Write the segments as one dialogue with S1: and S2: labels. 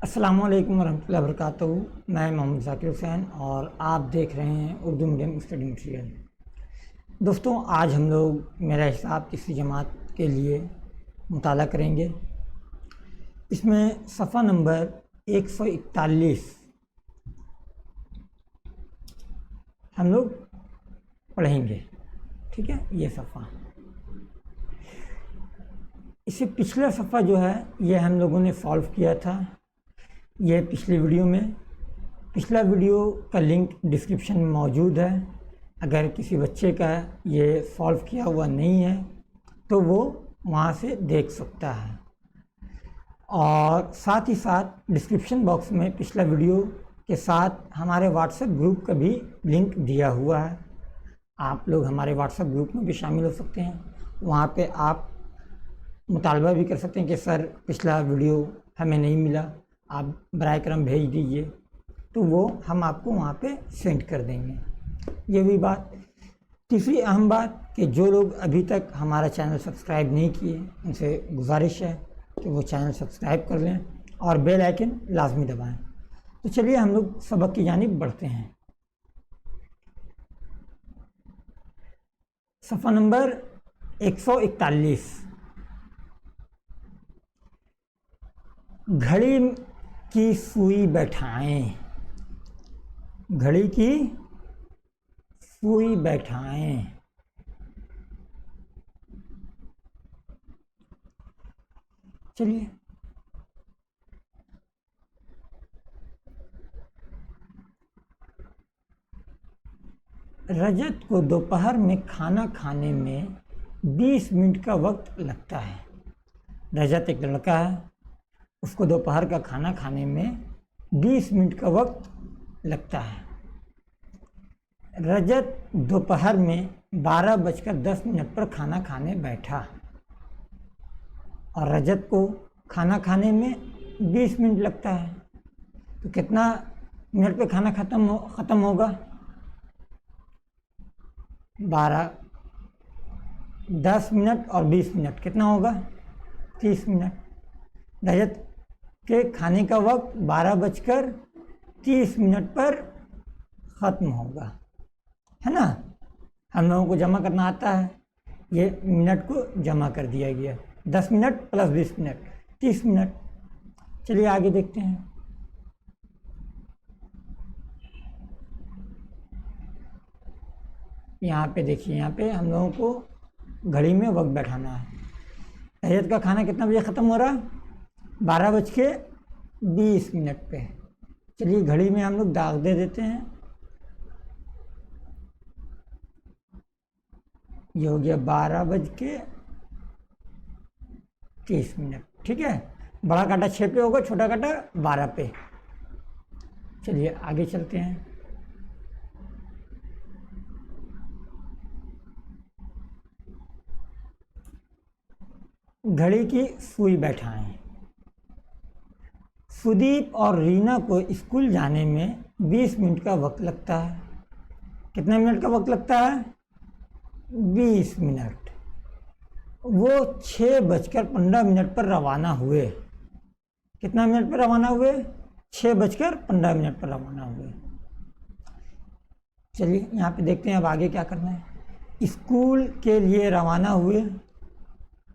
S1: अस्सलाम वालेकुम रहमतुल्लाहि व बरकातहू। मैं मोहम्मद ज़ाकिर हुसैन और आप देख रहे हैं उर्दू मीडियम स्टडी मटीरियल। दोस्तों, आज हम लोग मेरा हिसाब तीसरी जमात के लिए मुताला करेंगे। इसमें सफ़ा नंबर 141 हम लोग पढ़ेंगे। ठीक है, ये सफ़ा। इससे पिछला सफ़ा जो है ये हम लोगों ने सॉल्व किया था। ये पिछली वीडियो में, पिछला वीडियो का लिंक डिस्क्रिप्शन में मौजूद है। अगर किसी बच्चे का ये सॉल्व किया हुआ नहीं है तो वो वहाँ से देख सकता है। और साथ ही साथ डिस्क्रिप्शन बॉक्स में पिछला वीडियो के साथ हमारे व्हाट्सएप ग्रुप का भी लिंक दिया हुआ है। आप लोग हमारे व्हाट्सएप ग्रुप में भी शामिल हो सकते हैं। वहाँ पे आप मुतालबा भी कर सकते हैं कि सर पिछला वीडियो हमें नहीं मिला, आप बराए करम भेज दीजिए, तो वो हम आपको वहाँ पे सेंड कर देंगे। ये भी बात। तीसरी अहम बात कि जो लोग अभी तक हमारा चैनल सब्सक्राइब नहीं किए उनसे गुजारिश है कि वो चैनल सब्सक्राइब कर लें और बेल आइकन लाजमी दबाएं। तो चलिए हम लोग सबक की जानिब बढ़ते हैं। सफ़ा नंबर 141। घड़ी की सुई बैठाएं, घड़ी की सुई बैठाएं। चलिए, रजत को दोपहर में खाना खाने में 20 मिनट का वक्त लगता है। रजत एक लड़का है, उसको दोपहर का खाना खाने में 20 मिनट का वक्त लगता है। रजत दोपहर में 12:10 पर खाना खाने बैठा और रजत को खाना खाने में 20 मिनट लगता है, तो कितना मिनट पे खाना ख़त्म होगा? 12, 10 मिनट और 20 मिनट कितना होगा? 30 मिनट। रजत के खाने का वक्त 12:30 पर ख़त्म होगा, है ना। हम लोगों को जमा करना आता है, ये मिनट को जमा कर दिया गया। 10 मिनट प्लस 20 मिनट 30 मिनट। चलिए आगे देखते हैं। यहाँ पे देखिए, यहाँ पे हम लोगों को घड़ी में वक्त बैठाना है। रजत का खाना कितना बजे ख़त्म हो रहा है? 12:20 पे। चलिए घड़ी में हम लोग दाग दे देते हैं। ये हो गया 12:30। ठीक है, बड़ा काटा 6 पे होगा, छोटा काटा 12 पे। चलिए आगे चलते हैं। घड़ी की सुई बैठाएं। सुदीप और रीना को स्कूल जाने में 20 मिनट का वक्त लगता है। कितने मिनट का वक्त लगता है? 20 मिनट। वो 6:15 पर रवाना हुए। कितना मिनट पर रवाना हुए? 6:15 पर रवाना हुए। चलिए यहाँ पे देखते हैं अब आगे क्या करना है। स्कूल के लिए रवाना हुए।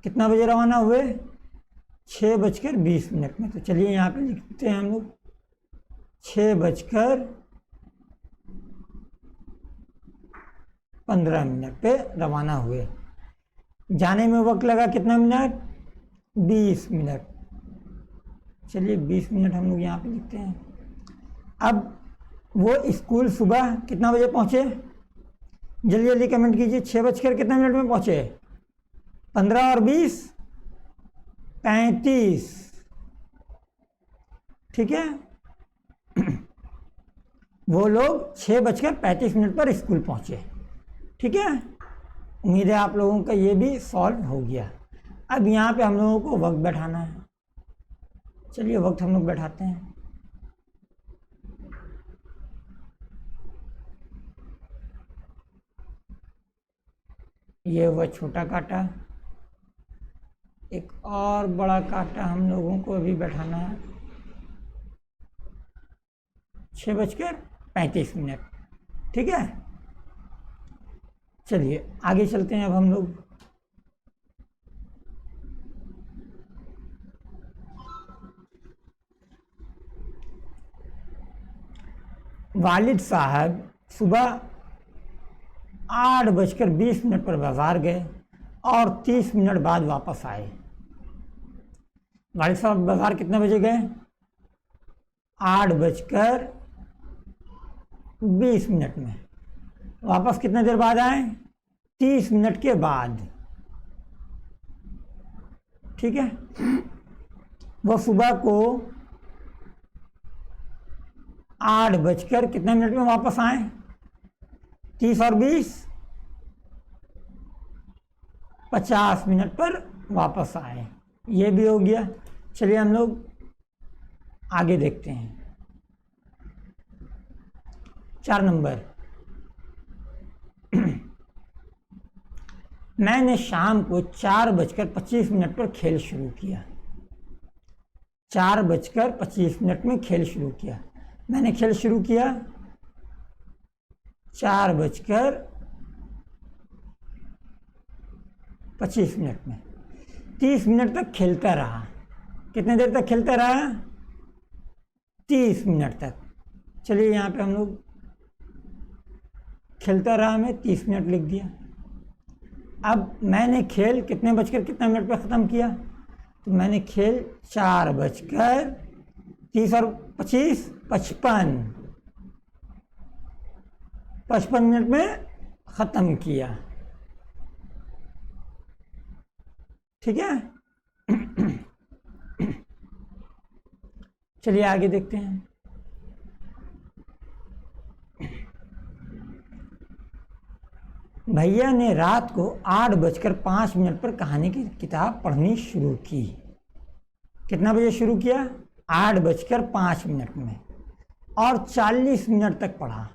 S1: कितना बजे रवाना हुए? 6:20 में। तो चलिए यहाँ पे लिखते हैं हम लोग 6:15 पे रवाना हुए। जाने में वक्त लगा कितना मिनट? 20 मिनट। चलिए 20 मिनट हम लोग यहाँ पे लिखते हैं। अब वो स्कूल सुबह कितना बजे पहुँचे? जल्दी जल्दी कमेंट कीजिए। 6 कितना मिनट में पहुँचे? 15 और 20 35। ठीक है, वो लोग 6:35 पर स्कूल पहुंचे। ठीक है, उम्मीद है आप लोगों का ये भी सॉल्व हो गया। अब यहाँ पे हम लोगों को वक्त बैठाना है। चलिए वक्त हम लोग बैठाते हैं। ये हुआ छोटा काटा, एक और बड़ा काटा हम लोगों को अभी बैठाना है। 6:35। ठीक है, चलिए आगे चलते हैं अब हम लोग। वालिद साहब सुबह 8:20 पर बाजार गए और 30 मिनट बाद वापस आए। वालिद साहब बाजार कितने बजे गए? 8:20 में। वापस कितने देर बाद आए? 30 मिनट के बाद। ठीक है, वो सुबह को 8 कितने मिनट में वापस आए? 30 और 20 50 मिनट पर वापस आए। ये भी हो गया। चलिए हम लोग आगे देखते हैं। 4 नंबर, मैंने शाम को 4:25 पर खेल शुरू किया। 4:25 में खेल शुरू किया। मैंने खेल शुरू किया 4:25 में। 30 मिनट तक खेलता रहा। कितने देर तक खेलता रहा? 30 मिनट तक। चलिए यहाँ पे हम लोग खेलता रहा में 30 मिनट लिख दिया। अब मैंने खेल कितने मिनट पर ख़त्म किया? तो मैंने खेल 4:30 और 25 55 मिनट में ख़त्म किया। ठीक है, चलिए आगे देखते हैं। भैया ने रात को 8:05 पर कहानी की किताब पढ़नी शुरू की। कितना बजे शुरू किया? 8:05 में और 40 मिनट तक पढ़ा।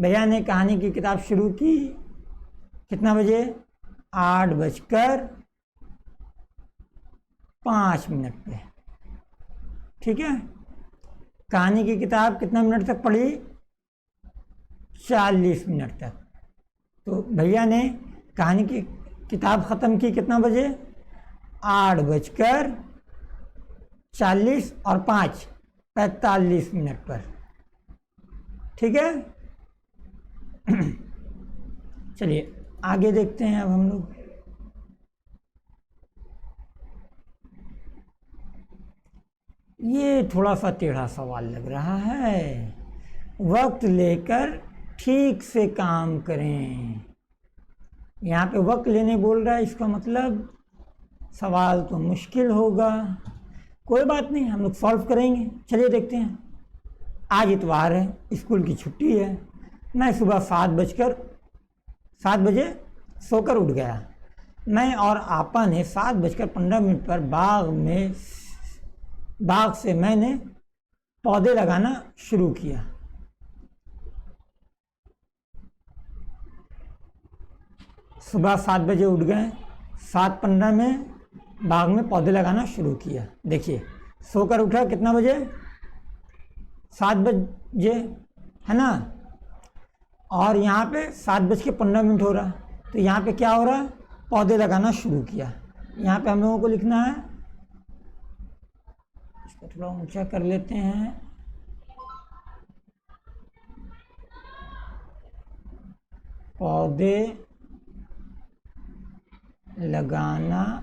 S1: भैया ने कहानी की किताब शुरू की कितना बजे? 8:05 पे। ठीक है, कहानी की किताब कितना मिनट तक पढ़ी? 40 मिनट तक। तो भैया ने कहानी की किताब ख़त्म की कितना बजे? 8:40 और 5 45 मिनट पर। ठीक है, चलिए आगे देखते हैं अब हम लोग। ये थोड़ा सा टेढ़ा सवाल लग रहा है। वक्त लेकर ठीक से काम करें। यहाँ पे वक्त लेने बोल रहा है, इसका मतलब सवाल तो मुश्किल होगा। कोई बात नहीं, हम लोग सॉल्व करेंगे। चलिए देखते हैं। आज इतवार है, स्कूल की छुट्टी है। मैं सुबह 7 बजे सोकर उठ गया। मैं और आपा ने 7:15 पर बाग से मैंने पौधे लगाना शुरू किया। सुबह 7 बजे उठ गए, 7:15 में बाग में पौधे लगाना शुरू किया। देखिए, सोकर उठा कितना बजे? 7 बजे, है ना। और यहाँ पे 7:15 हो रहा, तो यहाँ पे क्या हो रहा? पौधे लगाना शुरू किया। यहाँ पे हम लोगों को लिखना है, इसको थोड़ा ऊंचा कर लेते हैं। पौधे लगाना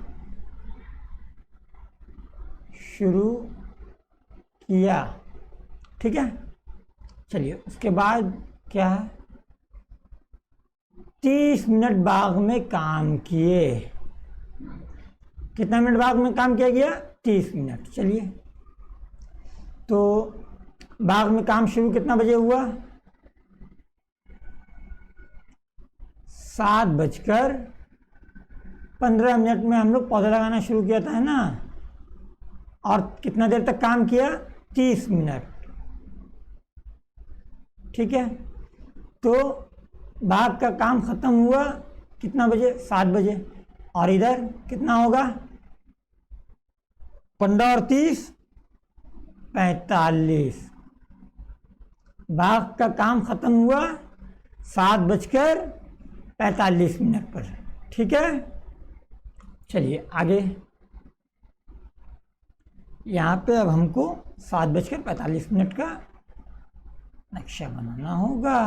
S1: शुरू किया। ठीक है, चलिए उसके बाद क्या है? 30 मिनट बाग में काम किए। कितना मिनट बाग में काम किया गया? 30 मिनट। चलिए, तो बाग में काम शुरू कितना बजे हुआ? 7:15 में हम लोग पौधा लगाना शुरू किया था, है ना। और कितना देर तक काम किया? 30 मिनट। ठीक है, तो बाग का काम खत्म हुआ कितना बजे? 7 बजे। और इधर कितना होगा? 15 और 30 45। बाघ का काम ख़त्म हुआ 7:45 पर। ठीक है, चलिए आगे। यहाँ पे अब हमको 7:45 का नक्शा बनाना होगा।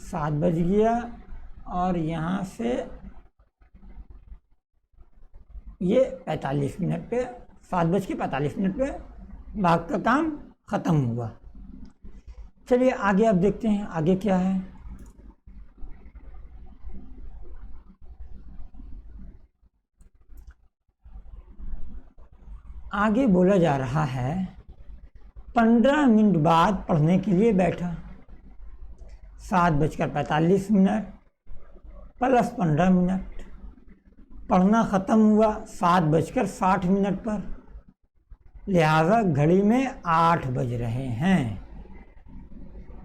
S1: सात बज गया और यहाँ से ये 45 पे 7:45 पे बाघ का काम ख़त्म हुआ। चलिए आगे अब देखते हैं आगे क्या है। आगे बोला जा रहा है 15 मिनट बाद पढ़ने के लिए बैठा। 7:45 प्लस 15 मिनट, पढ़ना ख़त्म हुआ 7:60 पर, लिहाजा घड़ी में 8 बज रहे हैं।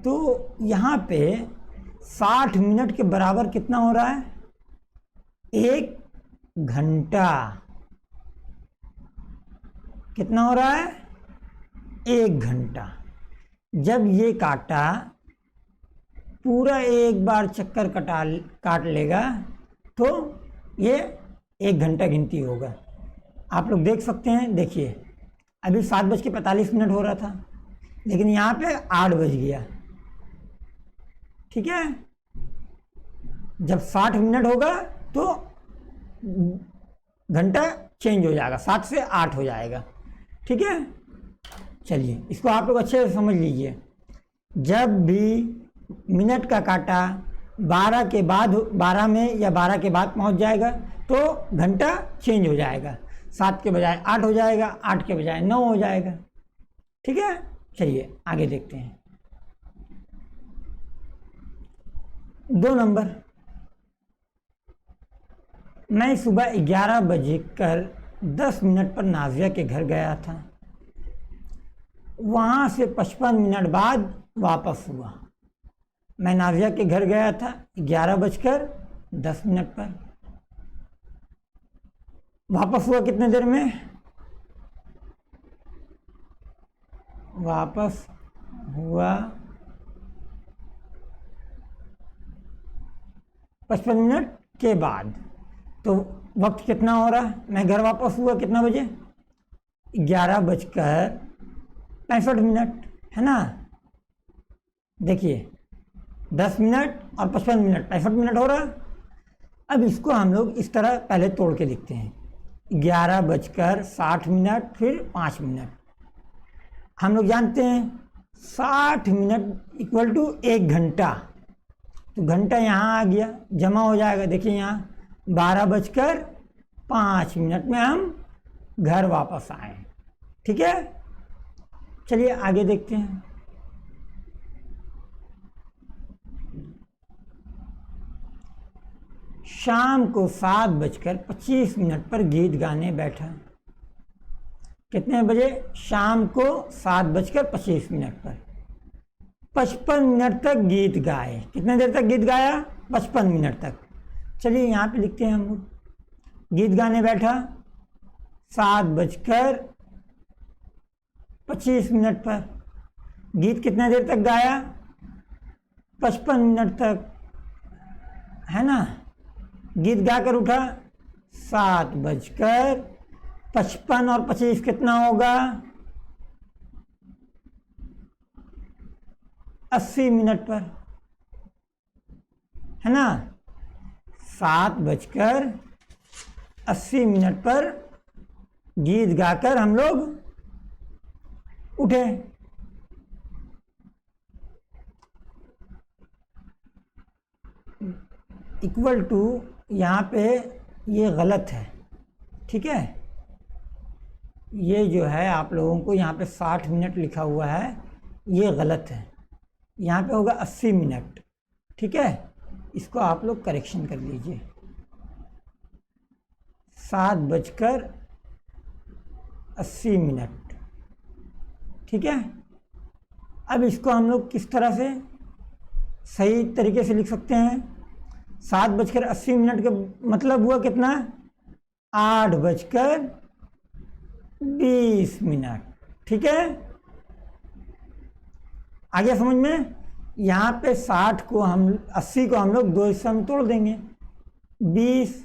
S1: तो यहाँ पे 60 मिनट के बराबर कितना हो रहा है? 1 घंटा। कितना हो रहा है? 1 घंटा। जब ये काटा पूरा एक बार चक्कर काट लेगा तो ये 1 घंटा गिनती होगा। आप लोग देख सकते हैं, देखिए अभी 7:45 हो रहा था, लेकिन यहाँ पे 8 बज गया। ठीक है, जब 60 मिनट होगा तो घंटा चेंज हो जाएगा, 7 से 8 हो जाएगा। ठीक है, चलिए इसको आप लोग अच्छे से समझ लीजिए। जब भी मिनट का काटा 12 के बाद 12 में या 12 के बाद पहुंच जाएगा तो घंटा चेंज हो जाएगा, 7 के बजाय 8 हो जाएगा, 8 के बजाय 9 हो जाएगा। ठीक है, चलिए आगे देखते हैं। 2 नंबर, मैं सुबह 11:10 पर नाजिया के घर गया था। वहाँ से 55 मिनट बाद वापस हुआ। मैं नाजिया के घर गया था 11:10 पर, वापस हुआ कितने देर में? वापस हुआ 55 मिनट के बाद। तो वक्त कितना हो रहा है? मैं घर वापस हुआ कितना बजे? 11:65 है ना। देखिए 10 मिनट और 55 मिनट, 65 मिनट हो रहा। अब इसको हम लोग इस तरह पहले तोड़ के लिखते हैं, 11:60 फिर 5 मिनट। हम लोग जानते हैं 60 मिनट इक्वल टू 1 घंटा, तो घंटा यहाँ आ गया, जमा हो जाएगा। देखिए यहाँ 12:05 में हम घर वापस आए। ठीक है, चलिए आगे देखते हैं। शाम को 7:25 पर गीत गाने बैठा। कितने बजे? शाम को 7:25 पर 55 मिनट तक गीत गाए। कितने देर तक गीत गाया? 55 मिनट तक। चलिए यहाँ पे लिखते हैं हम लोग, गीत गाने बैठा 7:25 पर। गीत कितने देर तक गाया? 55 मिनट तक, है ना। गीत गाकर उठा 7:55 और 25 कितना होगा? 80 मिनट पर, है ना। 7:80 पर गीत गाकर हम लोग उठे। इक्वल टू, यहाँ पे ये गलत है। ठीक है, ये जो है आप लोगों को यहाँ पे 60 मिनट लिखा हुआ है, ये गलत है। यहाँ पे होगा 80 मिनट। ठीक है, इसको आप लोग करेक्शन कर लीजिए। 7:80। ठीक है, अब इसको हम लोग किस तरह से सही तरीके से लिख सकते हैं? 7:80 का मतलब हुआ कितना, 8:20। ठीक है, आगे समझ में। यहाँ पे 60 को हम 80 को हम लोग 2 हिस्सों में तोड़ देंगे, 20,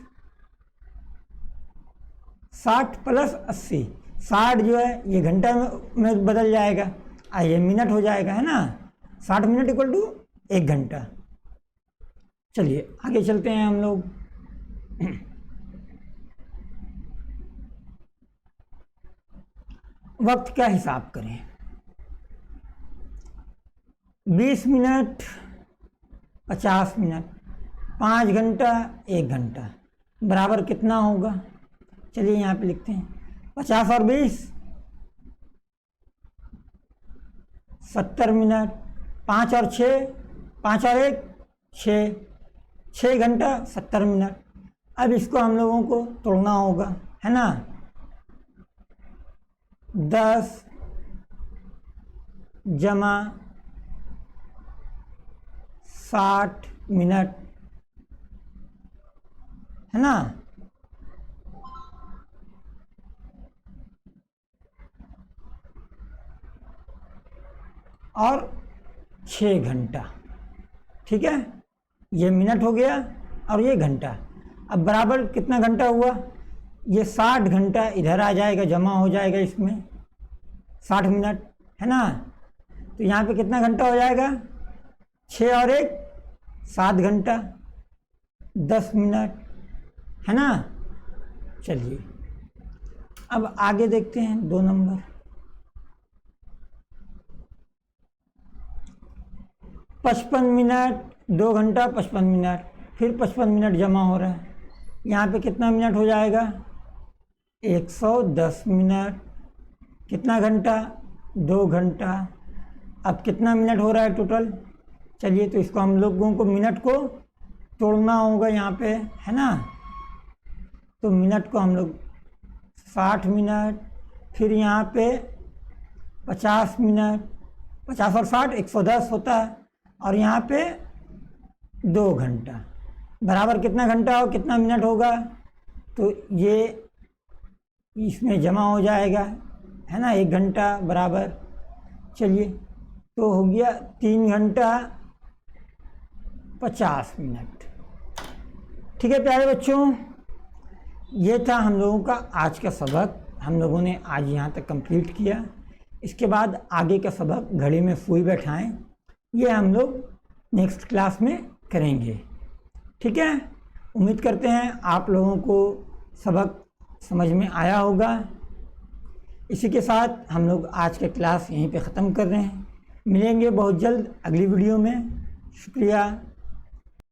S1: 60 + 80, 60 जो है ये घंटा में बदल जाएगा, ये मिनट हो जाएगा, है ना। 60 मिनट = 1 घंटा। चलिए आगे चलते हैं हम लोग। वक्त का हिसाब करें, 20 मिनट 50 मिनट, 5 घंटा 1 घंटा बराबर कितना होगा। चलिए यहाँ पे लिखते हैं, 50 और 20 70 मिनट, 5 और 6 5 और 1 6 घंटा 70 मिनट। अब इसको हम लोगों को तोड़ना होगा, है ना। 10 जमा 60 मिनट, है ना। और 6 घंटा। ठीक है, ये मिनट हो गया और ये घंटा। अब बराबर कितना घंटा हुआ, ये 60 घंटा इधर आ जाएगा, जमा हो जाएगा इसमें 60 मिनट, है ना। तो यहाँ पे कितना घंटा हो जाएगा, 6 और 1 7 घंटा 10 मिनट, है ना। चलिए अब आगे देखते हैं 2 नंबर। 55 मिनट 2 घंटा 55 मिनट, फिर 55 मिनट जमा हो रहा है। यहाँ पे कितना मिनट हो जाएगा, 110 मिनट। कितना घंटा, 2 घंटा। अब कितना मिनट हो रहा है टोटल। चलिए तो इसको हम लोगों को मिनट को तोड़ना होगा यहाँ पे, है ना। तो मिनट को हम लोग 60 मिनट, फिर यहाँ पे 50 मिनट, 50 और 60 110 होता है, और यहाँ पे 2 घंटा बराबर कितना घंटा हो, कितना मिनट होगा। तो ये इसमें जमा हो जाएगा, है ना, 1 घंटा बराबर। चलिए तो हो गया 3 घंटा 50 मिनट। ठीक है प्यारे बच्चों, ये था हम लोगों का आज का सबक। हम लोगों ने आज यहाँ तक कंप्लीट किया। इसके बाद आगे का सबक घड़ी में सुई बैठाएं, ये हम लोग नेक्स्ट क्लास में करेंगे। ठीक है, उम्मीद करते हैं आप लोगों को सबक समझ में आया होगा। इसी के साथ हम लोग आज का क्लास यहीं पे ख़त्म कर रहे हैं। मिलेंगे बहुत जल्द अगली वीडियो में। शुक्रिया।